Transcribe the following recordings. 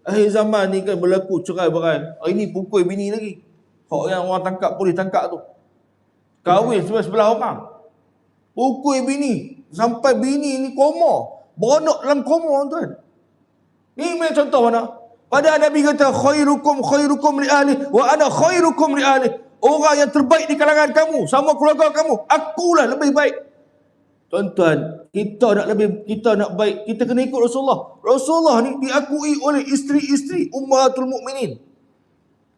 Akhir zaman ni kan berlaku cerai berai. Hari ni pukul bini lagi. Hak yang orang tangkap, polis tangkap tu. Kahwin sebelah orang. Pukul bini. Sampai bini ni koma. Beronok dalam koma tuan. Ni macam contoh mana? Pada Nabi kata khairukum li ahli wa ana khairukum li ahli. Orang yang terbaik di kalangan kamu sama keluarga kamu, akulah lebih baik. Tuan-tuan, kita nak baik, kita kena ikut Rasulullah. Rasulullah ni diakui oleh isteri-isteri ummatul mukminin.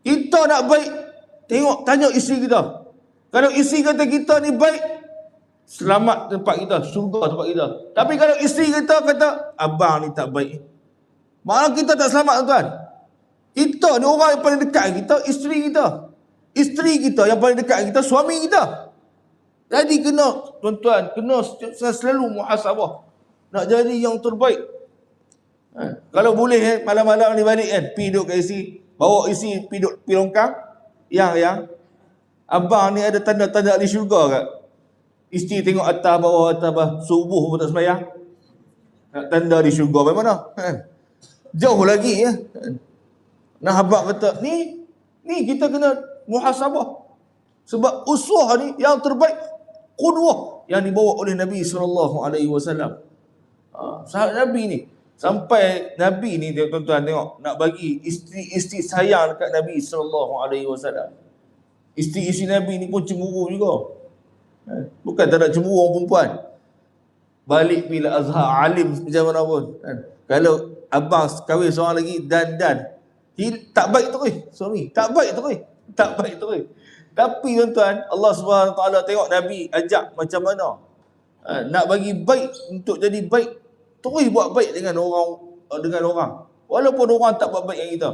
Kita nak baik, tanya isteri kita. Kalau isteri kata kita ni baik, selamat tempat kita, syurga tempat kita. Tapi kalau isteri kita kata abang ni tak baik, malah kita tak selamat tuan. Kita ni orang yang paling dekat kita, isteri kita. Isteri kita yang paling dekat kita, suami kita. Jadi kena, tuan-tuan, kena selalu muhasabah. Nak jadi yang terbaik. Kalau boleh malam-malam ni balik kan, pergi duduk kat isteri, bawa isteri pergi duduk pergi longkang. Yang abang ni ada tanda-tanda di syurga kat. Isteri tengok atas bawah, subuh pun tak sembahyang. Nak tanda di syurga bagaimana? Jauh lagi ya. Nah abang kata, ni kita kena muhasabah. Sebab uswah ni yang terbaik, qudwah yang dibawa oleh Nabi SAW. Sahabat Nabi ni, sampai Nabi ni tuan-tuan tengok, nak bagi isteri-isteri sayang dekat Nabi SAW. Isteri-isteri Nabi ni pun cemburu juga. Bukan tak ada cemburu orang perempuan. Balik bila Azhar alim macam mana pun. Kalau abang kahwin seorang lagi dan tak baik tu suami. Tak baik tu. Tapi tuan-tuan, Allah SWT tengok Nabi ajak macam mana. Nak bagi baik, untuk jadi baik, terus buat baik dengan orang. Walaupun orang tak buat baik dengan kita.